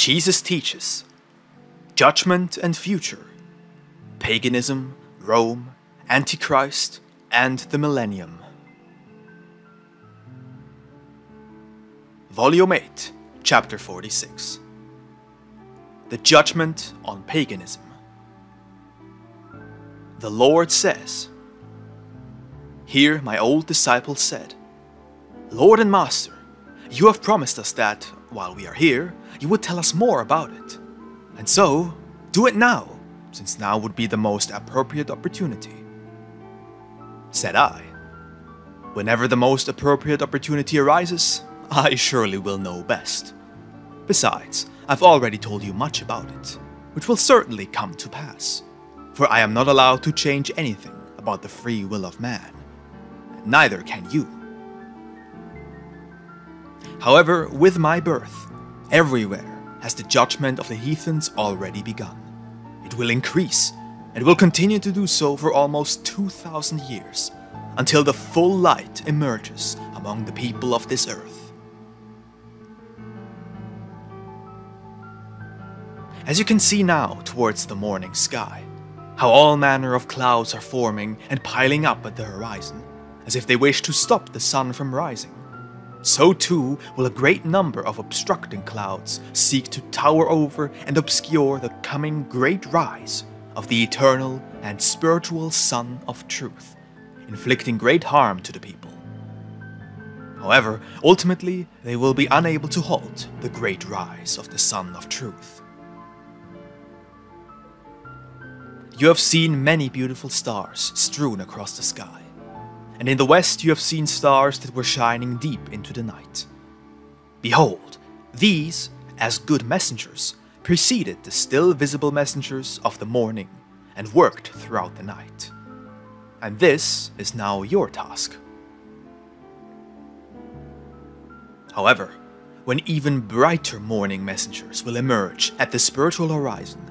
Jesus teaches Judgment and Future, Paganism, Rome, Antichrist, and the Millennium. Volume 8, Chapter 46. The Judgment on Paganism. The Lord says, "Here my old disciple said, 'Lord and Master, you have promised us that, while we are here, you would tell us more about it. And so, do it now, since now would be the most appropriate opportunity.' Said I, 'Whenever the most appropriate opportunity arises, I surely will know best. Besides, I've already told you much about it, which will certainly come to pass, for I am not allowed to change anything about the free will of man, and neither can you. However, with my birth, everywhere has the judgment of the heathens already begun. It will increase, and will continue to do so for almost 2,000 years, until the full light emerges among the people of this earth. As you can see now towards the morning sky, how all manner of clouds are forming and piling up at the horizon, as if they wish to stop the sun from rising, so too will a great number of obstructing clouds seek to tower over and obscure the coming great rise of the eternal and spiritual Sun of Truth, inflicting great harm to the people. However, ultimately they will be unable to halt the great rise of the Sun of Truth. You have seen many beautiful stars strewn across the sky, and in the west you have seen stars that were shining deep into the night. Behold, these, as good messengers, preceded the still visible messengers of the morning and worked throughout the night. And this is now your task. However, when even brighter morning messengers will emerge at the spiritual horizon,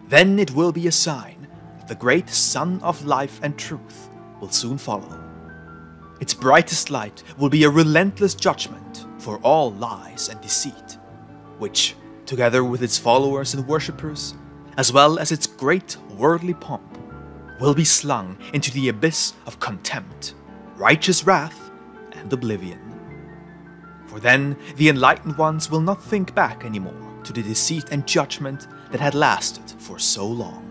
then it will be a sign that the great Sun of Life and Truth will soon follow. Its brightest light will be a relentless judgment for all lies and deceit, which, together with its followers and worshippers, as well as its great worldly pomp, will be slung into the abyss of contempt, righteous wrath, and oblivion. For then the enlightened ones will not think back anymore to the deceit and judgment that had lasted for so long.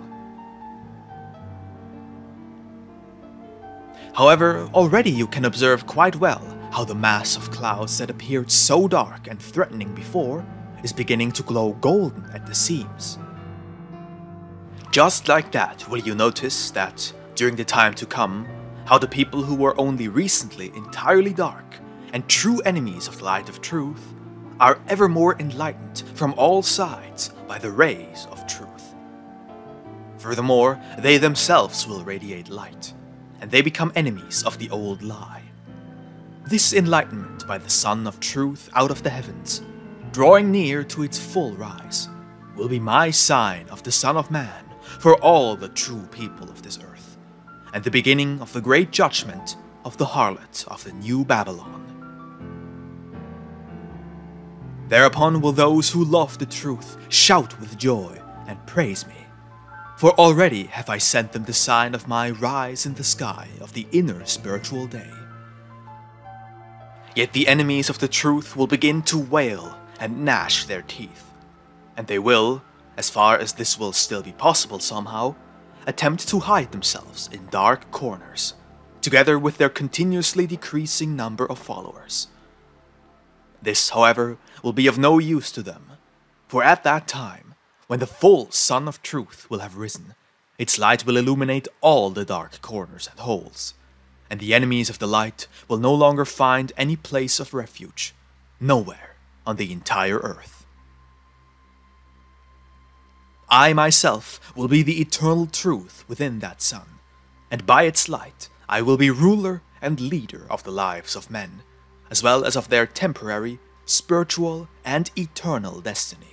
However, already you can observe quite well how the mass of clouds that appeared so dark and threatening before is beginning to glow golden at the seams. Just like that will you notice that, during the time to come, how the people who were only recently entirely dark and true enemies of the light of truth are ever more enlightened from all sides by the rays of truth. Furthermore, they themselves will radiate light, and they become enemies of the old lie. This enlightenment by the Sun of Truth out of the heavens, drawing near to its full rise, will be my sign of the Son of Man for all the true people of this earth, and the beginning of the great judgment of the harlot of the New Babylon. Thereupon will those who love the truth shout with joy and praise me, for already have I sent them the sign of my rise in the sky of the inner spiritual day. Yet the enemies of the truth will begin to wail and gnash their teeth, and they will, as far as this will still be possible somehow, attempt to hide themselves in dark corners, together with their continuously decreasing number of followers. This, however, will be of no use to them, for at that time, when the full Sun of Truth will have risen, its light will illuminate all the dark corners and holes, and the enemies of the light will no longer find any place of refuge, nowhere on the entire earth. I myself will be the eternal truth within that sun, and by its light I will be ruler and leader of the lives of men, as well as of their temporary, spiritual, and eternal destiny.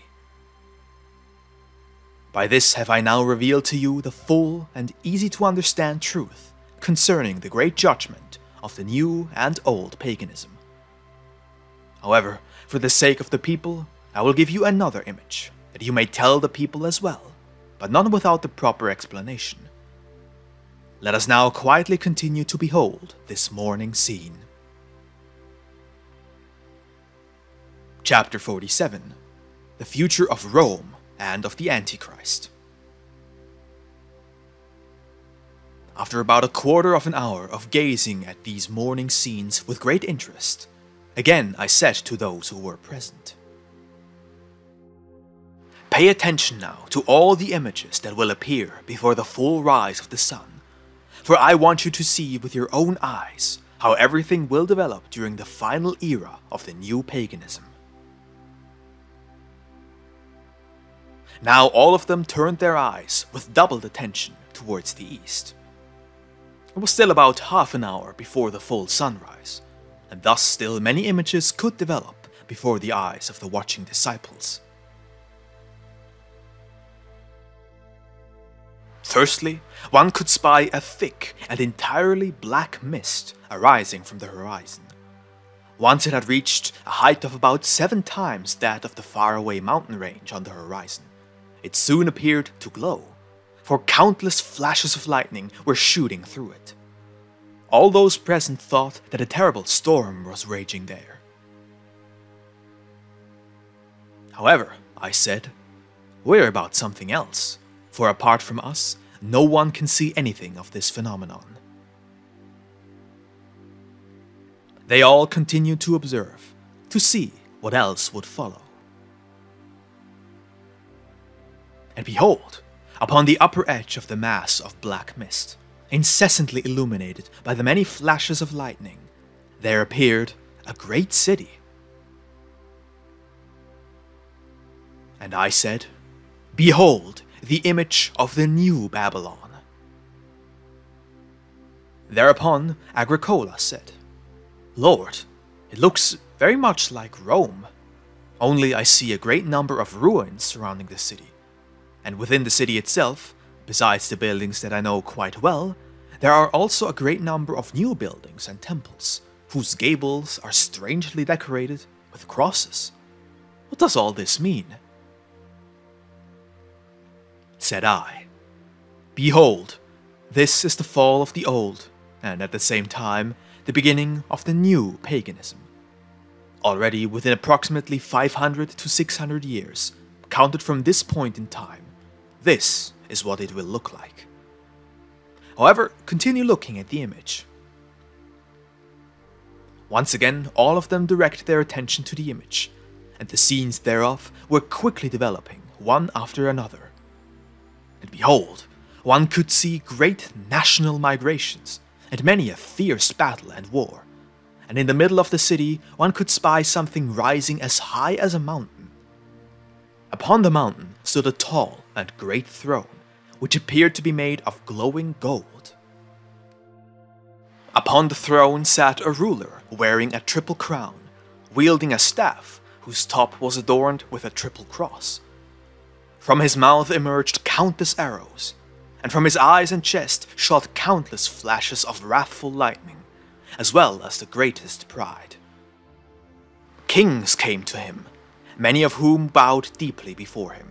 By this have I now revealed to you the full and easy-to-understand truth concerning the great judgment of the new and old paganism. However, for the sake of the people, I will give you another image, that you may tell the people as well, but not without the proper explanation. Let us now quietly continue to behold this morning scene. Chapter 47. The Future of Rome and of the Antichrist. After about a quarter of an hour of gazing at these morning scenes with great interest, again I said to those who were present, "Pay attention now to all the images that will appear before the full rise of the sun, for I want you to see with your own eyes how everything will develop during the final era of the new paganism." Now all of them turned their eyes with doubled attention towards the east. It was still about half an hour before the full sunrise, and thus still many images could develop before the eyes of the watching disciples. Firstly, one could spy a thick and entirely black mist arising from the horizon. Once it had reached a height of about 7 times that of the faraway mountain range on the horizon, it soon appeared to glow, for countless flashes of lightning were shooting through it. All those present thought that a terrible storm was raging there. However, I said, we're about something else, for apart from us, no one can see anything of this phenomenon. They all continued to observe, to see what else would follow. And behold, upon the upper edge of the mass of black mist, incessantly illuminated by the many flashes of lightning, there appeared a great city. And I said, "Behold, the image of the new Babylon." Thereupon Agricola said, "Lord, it looks very much like Rome, only I see a great number of ruins surrounding the city. And within the city itself, besides the buildings that I know quite well, there are also a great number of new buildings and temples, whose gables are strangely decorated with crosses. What does all this mean?" Said I, "Behold, this is the fall of the old, and at the same time, the beginning of the new paganism. Already within approximately 500 to 600 years, counted from this point in time, this is what it will look like." However, continue looking at the image. Once again, all of them directed their attention to the image, and the scenes thereof were quickly developing, one after another. And behold, one could see great national migrations, and many a fierce battle and war, and in the middle of the city one could spy something rising as high as a mountain. Upon the mountain stood a tall and great throne, which appeared to be made of glowing gold. Upon the throne sat a ruler wearing a triple crown, wielding a staff whose top was adorned with a triple cross. From his mouth emerged countless arrows, and from his eyes and chest shot countless flashes of wrathful lightning, as well as the greatest pride. Kings came to him, many of whom bowed deeply before him.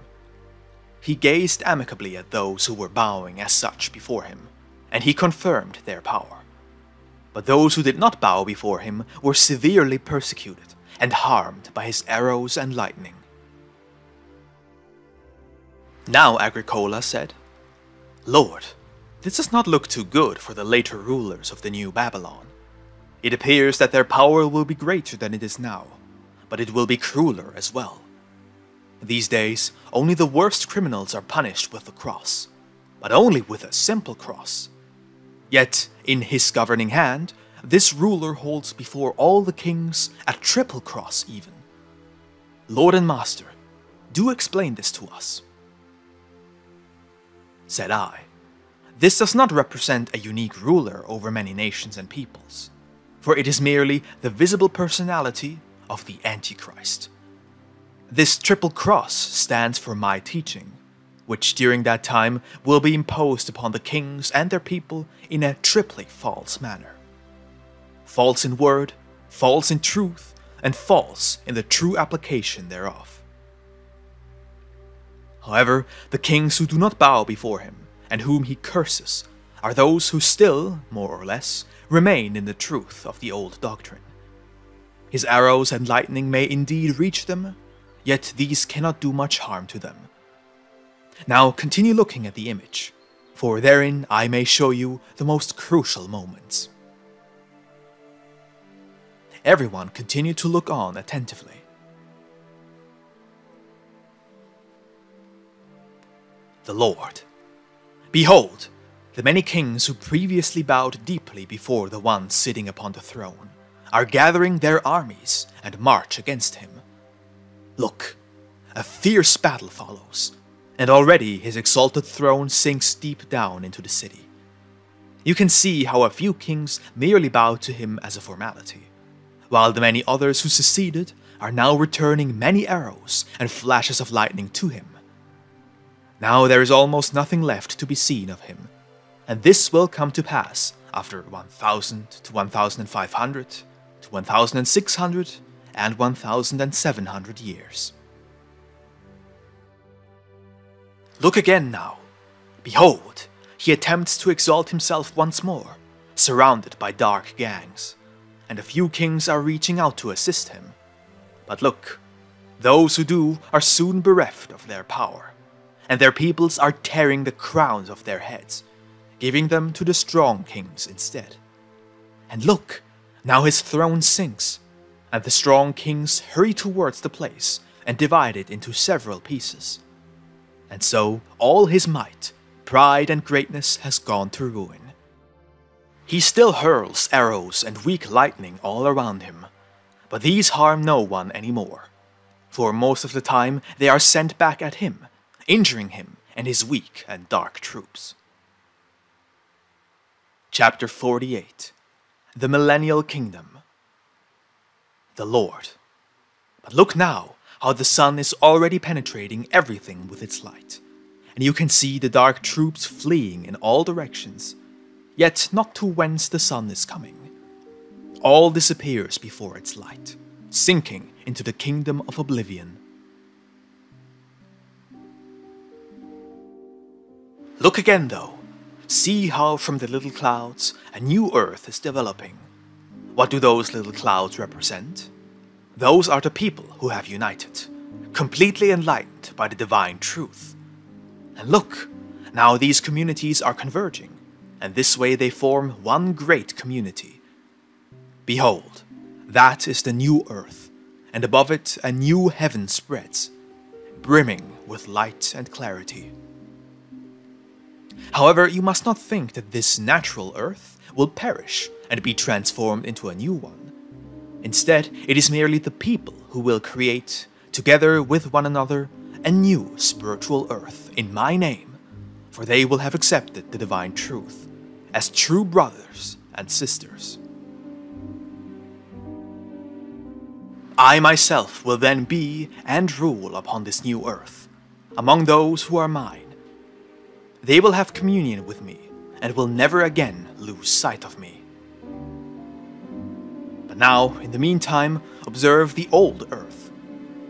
He gazed amicably at those who were bowing as such before him, and he confirmed their power. But those who did not bow before him were severely persecuted and harmed by his arrows and lightning. Now Agricola said, "Lord, this does not look too good for the later rulers of the new Babylon. It appears that their power will be greater than it is now, but it will be crueler as well. These days, only the worst criminals are punished with the cross, but only with a simple cross. Yet, in his governing hand, this ruler holds before all the kings a triple cross even. Lord and Master, do explain this to us." Said I, "This does not represent a unique ruler over many nations and peoples, for it is merely the visible personality of the Antichrist. This triple cross stands for my teaching, which during that time will be imposed upon the kings and their people in a triply false manner. False in word, false in truth, and false in the true application thereof. However, the kings who do not bow before him, and whom he curses, are those who still, more or less, remain in the truth of the old doctrine. His arrows and lightning may indeed reach them, yet these cannot do much harm to them. Now continue looking at the image, for therein I may show you the most crucial moments. Everyone continued to look on attentively. The Lord. Behold, the many kings who previously bowed deeply before the one sitting upon the throne are gathering their armies and march against him. Look, a fierce battle follows, and already his exalted throne sinks deep down into the city. You can see how a few kings merely bowed to him as a formality, while the many others who seceded are now returning many arrows and flashes of lightning to him. Now there is almost nothing left to be seen of him, and this will come to pass after 1000 to 1500 to 1600 and 1700 years. Look again now. Behold, he attempts to exalt himself once more, surrounded by dark gangs, and a few kings are reaching out to assist him. But look, those who do are soon bereft of their power, and their peoples are tearing the crowns off their heads, giving them to the strong kings instead. And look, now his throne sinks, and the strong kings hurry towards the place and divide it into several pieces. And so all his might, pride and greatness has gone to ruin. He still hurls arrows and weak lightning all around him, but these harm no one anymore, for most of the time they are sent back at him, injuring him and his weak and dark troops. Chapter 48. The Millennial Kingdom. The Lord. But look now how the sun is already penetrating everything with its light, and you can see the dark troops fleeing in all directions, yet not to whence the sun is coming. All disappears before its light, sinking into the kingdom of oblivion. Look again though. See how from the little clouds a new earth is developing. What do those little clouds represent? Those are the people who have united, completely enlightened by the divine truth. And look, now these communities are converging, and this way they form one great community. Behold, that is the new earth, and above it a new heaven spreads, brimming with light and clarity. However, you must not think that this natural earth will perish and be transformed into a new one. Instead, it is merely the people who will create, together with one another, a new spiritual earth in my name, for they will have accepted the divine truth as true brothers and sisters. I myself will then be and rule upon this new earth, among those who are mine. They will have communion with me and will never again lose sight of me. But now, in the meantime, observe the old earth.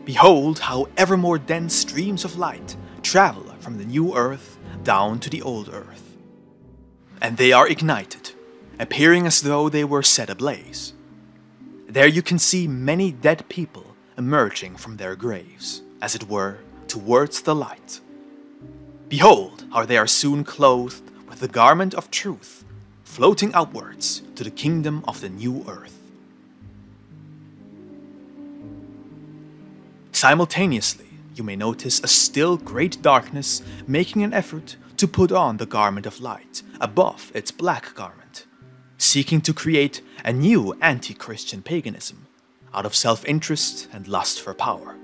Behold how ever more dense streams of light travel from the new earth down to the old earth. And they are ignited, appearing as though they were set ablaze. There you can see many dead people emerging from their graves, as it were, towards the light. Behold how they are soon clothed with the garment of truth, floating upwards to the kingdom of the new earth. Simultaneously, you may notice a still great darkness making an effort to put on the garment of light above its black garment, seeking to create a new anti-Christian paganism out of self-interest and lust for power.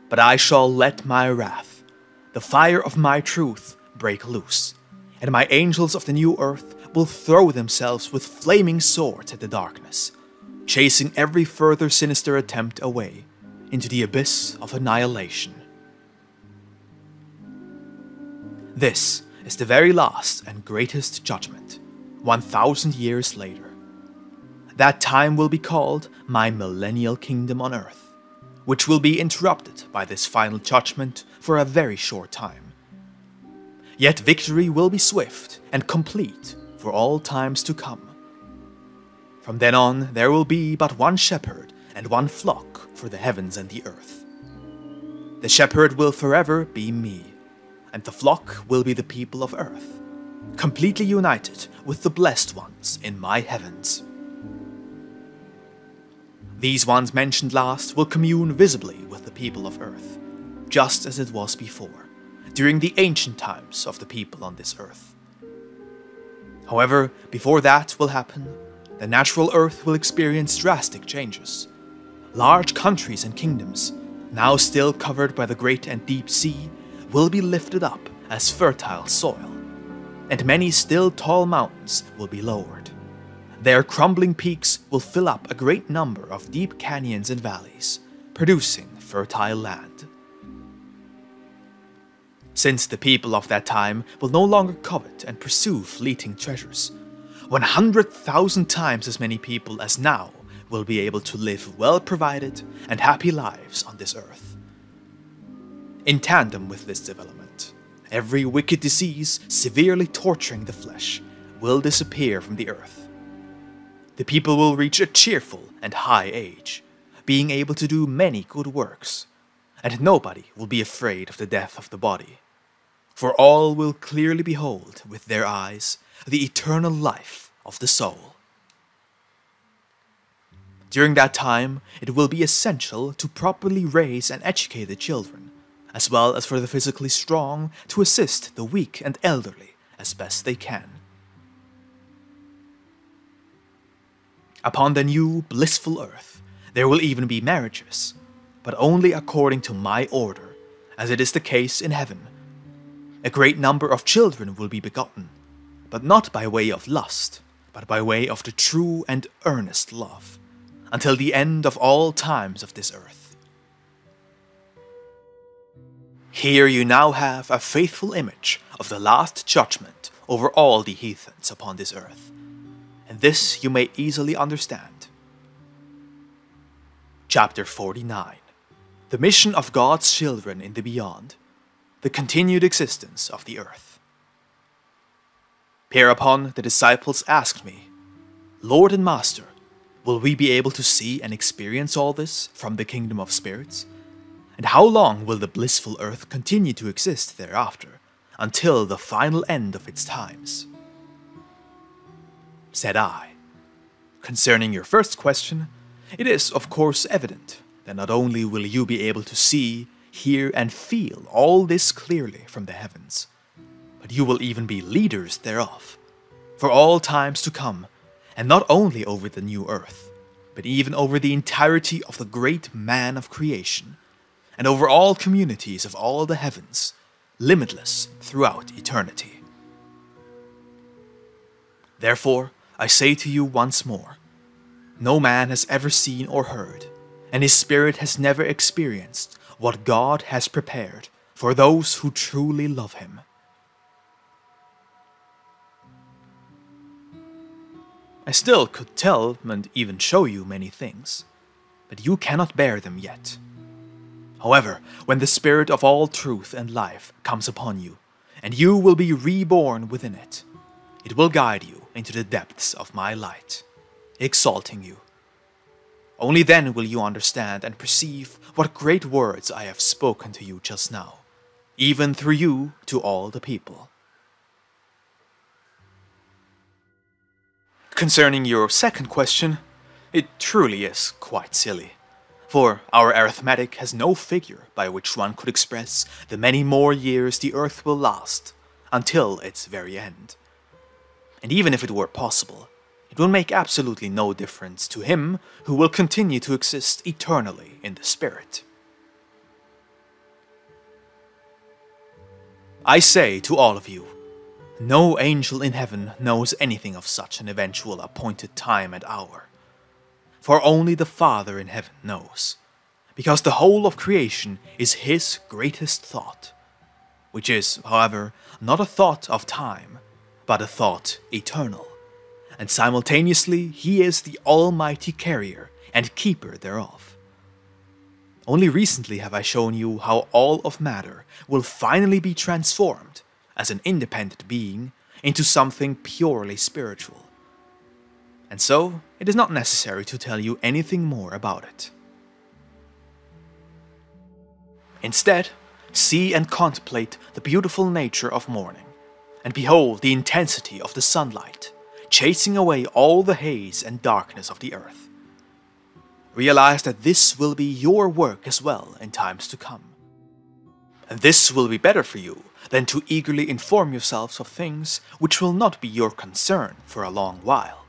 But I shall let my wrath, the fire of my truth, break loose, and my angels of the new earth will throw themselves with flaming swords at the darkness, chasing every further sinister attempt away into the abyss of annihilation. This is the very last and greatest judgment, 1000 years later. That time will be called my millennial kingdom on earth, which will be interrupted by this final judgment for a very short time. Yet victory will be swift and complete for all times to come. From then on there will be but one shepherd and one flock for the heavens and the earth. The shepherd will forever be me, and the flock will be the people of earth, completely united with the blessed ones in my heavens. These ones mentioned last will commune visibly with the people of earth, just as it was before, during the ancient times of the people on this earth. However, before that will happen, the natural earth will experience drastic changes. Large countries and kingdoms, now still covered by the great and deep sea, will be lifted up as fertile soil, and many still tall mountains will be lowered. Their crumbling peaks will fill up a great number of deep canyons and valleys, producing fertile land. Since the people of that time will no longer covet and pursue fleeting treasures, 100,000 times as many people as now will be able to live well-provided and happy lives on this earth. In tandem with this development, every wicked disease severely torturing the flesh will disappear from the earth. The people will reach a cheerful and high age, being able to do many good works, and nobody will be afraid of the death of the body, for all will clearly behold with their eyes the eternal life of the soul. During that time, it will be essential to properly raise and educate the children, as well as for the physically strong to assist the weak and elderly as best they can. Upon the new, blissful earth, there will even be marriages, but only according to my order, as it is the case in heaven. A great number of children will be begotten, but not by way of lust, but by way of the true and earnest love, until the end of all times of this earth. Here you now have a faithful image of the last judgment over all the heathens upon this earth, and this you may easily understand. Chapter 49. The mission of God's children in the beyond, the continued existence of the earth. Hereupon the disciples asked me, Lord and Master, will we be able to see and experience all this from the kingdom of spirits? And how long will the blissful earth continue to exist thereafter, until the final end of its times? Said I, concerning your first question, it is of course evident that not only will you be able to see, hear, and feel all this clearly from the heavens, but you will even be leaders thereof, for all times to come, and not only over the new earth, but even over the entirety of the great man of creation, and over all communities of all the heavens, limitless throughout eternity. Therefore, I say to you once more, no man has ever seen or heard, and his spirit has never experienced what God has prepared for those who truly love him. I still could tell and even show you many things, but you cannot bear them yet. However, when the Spirit of all truth and life comes upon you, and you will be reborn within it, it will guide you into the depths of my light, exalting you. Only then will you understand and perceive what great words I have spoken to you just now, even through you to all the people. Concerning your second question, it truly is quite silly, for our arithmetic has no figure by which one could express the many more years the earth will last, until its very end. And even if it were possible, it will make absolutely no difference to him who will continue to exist eternally in the Spirit. I say to all of you, no angel in heaven knows anything of such an eventual appointed time and hour. For only the Father in heaven knows, because the whole of creation is his greatest thought, which is, however, not a thought of time, but a thought eternal, and simultaneously he is the almighty carrier and keeper thereof. Only recently have I shown you how all of matter will finally be transformed, as an independent being, into something purely spiritual. And so, it is not necessary to tell you anything more about it. Instead, see and contemplate the beautiful nature of morning, and behold the intensity of the sunlight, chasing away all the haze and darkness of the earth. Realize that this will be your work as well in times to come. And this will be better for you than to eagerly inform yourselves of things which will not be your concern for a long while.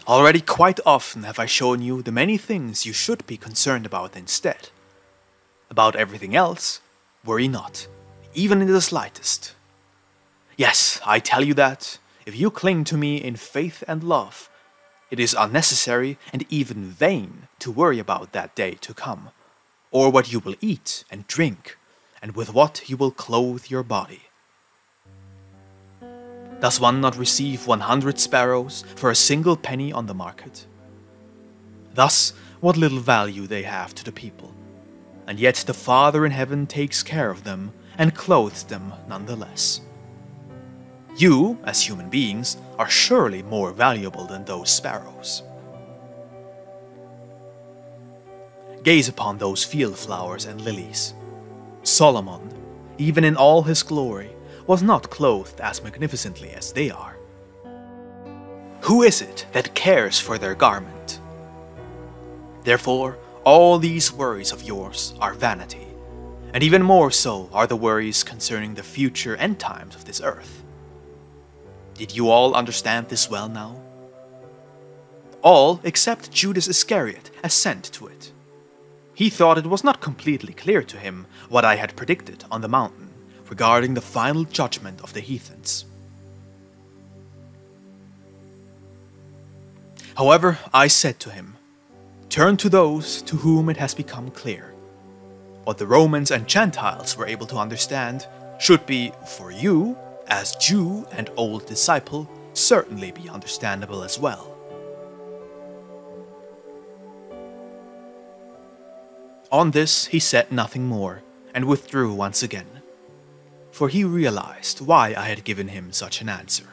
Already quite often have I shown you the many things you should be concerned about instead. About everything else, worry not, even in the slightest. Yes, I tell you that, if you cling to me in faith and love, it is unnecessary and even vain to worry about that day to come, or what you will eat and drink, and with what you will clothe your body. Does one not receive 100 sparrows for a single penny on the market? Thus, what little value they have to the people, and yet the Father in heaven takes care of them and clothes them nonetheless. You, as human beings, are surely more valuable than those sparrows. Gaze upon those field flowers and lilies. Solomon, even in all his glory, was not clothed as magnificently as they are. Who is it that cares for their garment? Therefore, all these worries of yours are vanity, and even more so are the worries concerning the future end times of this earth. Did you all understand this well now? All except Judas Iscariot assent to it. He thought it was not completely clear to him what I had predicted on the mountain regarding the final judgment of the heathens. However, I said to him, "Turn to those to whom it has become clear. What the Romans and Gentiles were able to understand should be, for you, as Jew and old disciple, certainly be understandable as well." On this he said nothing more, and withdrew once again, for he realized why I had given him such an answer.